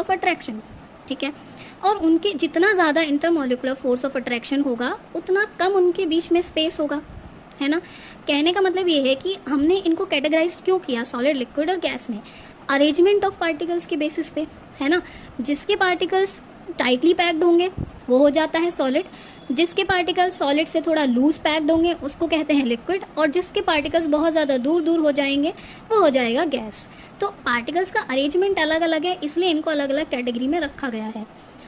Of attraction, ठीक है। और उनके जितना ज़्यादा इंटरमॉलिकुलर फोर्स ऑफ अट्रैक्शन होगा उतना कम उनके बीच में स्पेस होगा, है ना। कहने का मतलब ये है कि हमने इनको कैटेगराइज क्यों किया, सॉलिड, लिक्विड और गैस में, अरेंजमेंट ऑफ पार्टिकल्स के बेसिस पे, है ना। जिसके पार्टिकल्स टाइटली पैक्ड होंगे वो हो जाता है सॉलिड, जिसके पार्टिकल्स सॉलिड से थोड़ा लूज पैक्ड होंगे उसको कहते हैं लिक्विड, और जिसके पार्टिकल्स बहुत ज़्यादा दूर दूर हो जाएंगे वो हो जाएगा गैस। तो पार्टिकल्स का अरेंजमेंट अलग अलग है, इसलिए इनको अलग अलग कैटेगरी में रखा गया है।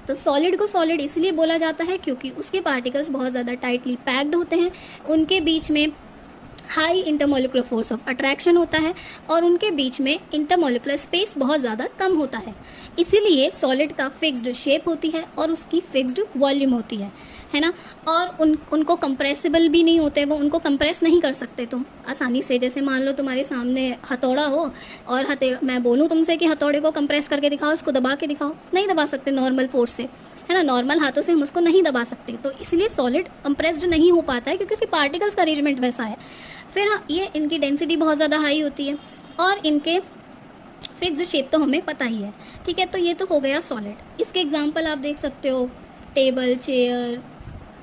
तो सॉलिड को सॉलिड इसलिए बोला जाता है क्योंकि उसके पार्टिकल्स बहुत ज़्यादा टाइटली पैक्ड होते हैं, उनके बीच में high intermolecular force of attraction होता है और उनके बीच में इंटरमॉलिकुलर स्पेस बहुत ज़्यादा कम होता है। इसीलिए सॉलिड का फिक्स्ड शेप होती है और उसकी फिक्स्ड वॉल्यूम होती है ना। और उनको कंप्रेसिबल भी नहीं होते, वो उनको कंप्रेस नहीं कर सकते तुम आसानी से। जैसे मान लो तुम्हारे सामने हथौड़ा हो और मैं बोलूँ तुमसे कि हथौड़े को कंप्रेस करके दिखाओ, उसको दबा के दिखाओ, नहीं दबा सकते नॉर्मल फोर्स से, है ना। नॉर्मल हाथों से हम उसको नहीं दबा सकते, तो इसलिए सॉलिड कंप्रेस्ड नहीं हो पाता है क्योंकि उसकी पार्टिकल्स का अरेंजमेंट वैसा है। फिर ये इनकी डेंसिटी बहुत ज़्यादा हाई होती है और इनके फिक्स्ड शेप तो हमें पता ही है, ठीक है। तो ये तो हो गया सॉलिड। इसके एग्जांपल आप देख सकते हो, टेबल, चेयर,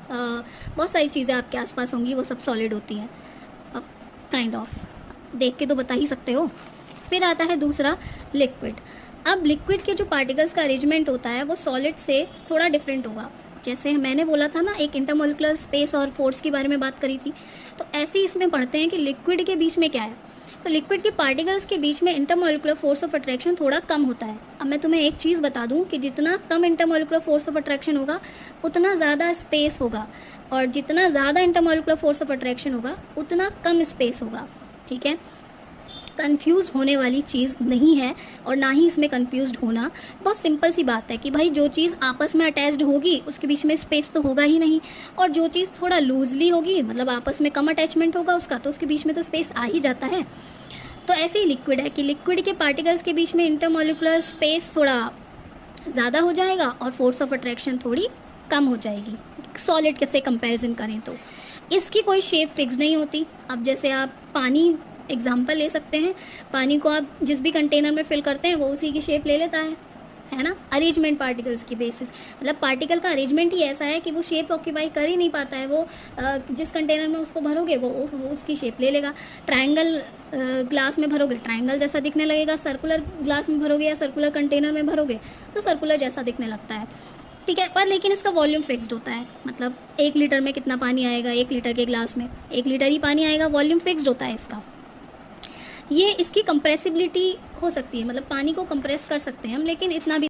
बहुत सारी चीज़ें आपके आसपास होंगी, वो सब सॉलिड होती हैं। अब काइंड ऑफ देख के तो बता ही सकते हो। फिर आता है दूसरा लिक्विड। अब लिक्विड के जो पार्टिकल्स का अरेंजमेंट होता है वो सॉलिड से थोड़ा डिफरेंट होगा। जैसे मैंने बोला था ना, एक इंटरमॉलिकुलर स्पेस और फोर्स के बारे में बात करी थी, तो ऐसे ही इसमें पढ़ते हैं कि लिक्विड के बीच में क्या है। तो लिक्विड के पार्टिकल्स के बीच में इंटरमॉलिकुलर फोर्स ऑफ अट्रैक्शन थोड़ा कम होता है। अब मैं तुम्हें एक चीज़ बता दूं कि जितना कम इंटरमॉलिकुलर फोर्स ऑफ अट्रैक्शन होगा उतना ज़्यादा स्पेस होगा, और जितना ज़्यादा इंटरमॉलिकुलर फोर्स ऑफ अट्रैक्शन होगा उतना कम स्पेस होगा, ठीक है। कंफ्यूज होने वाली चीज़ नहीं है और ना ही इसमें कंफ्यूज्ड होना। बहुत सिंपल सी बात है कि भाई जो चीज़ आपस में अटैच्ड होगी उसके बीच में स्पेस तो होगा ही नहीं, और जो चीज़ थोड़ा लूजली होगी, मतलब आपस में कम अटैचमेंट होगा उसका, तो उसके बीच में तो स्पेस आ ही जाता है। तो ऐसे ही लिक्विड है कि लिक्विड के पार्टिकल्स के बीच में इंटरमॉलिकुलर स्पेस थोड़ा ज़्यादा हो जाएगा और फोर्स ऑफ अट्रैक्शन थोड़ी कम हो जाएगी, सॉलिड के से कंपैरिजन करें तो। इसकी कोई शेप फिक्स नहीं होती। अब जैसे आप पानी एग्जाम्पल ले सकते हैं, पानी को आप जिस भी कंटेनर में फिल करते हैं वो उसी की शेप ले लेता है ना। अरेंजमेंट पार्टिकल्स की बेसिस, मतलब पार्टिकल का अरेंजमेंट ही ऐसा है कि वो शेप ऑक्यूपाई कर ही नहीं पाता है। वो जिस कंटेनर में उसको भरोगे वो उसकी शेप ले लेगा। ट्रायंगल ग्लास में भरोगे ट्रायंगल जैसा दिखने लगेगा, सर्कुलर ग्लास में भरोगे या सर्कुलर कंटेनर में भरोगे तो सर्कुलर जैसा दिखने लगता है, ठीक है। पर लेकिन इसका वॉल्यूम फिक्स्ड होता है, मतलब 1 लीटर में कितना पानी आएगा, 1 लीटर के ग्लास में 1 लीटर ही पानी आएगा, वॉल्यूम फिक्स्ड होता है इसका। ये इसकी कंप्रेसिबिलिटी हो सकती है, मतलब पानी को कंप्रेस कर सकते हैं हम, लेकिन इतना भी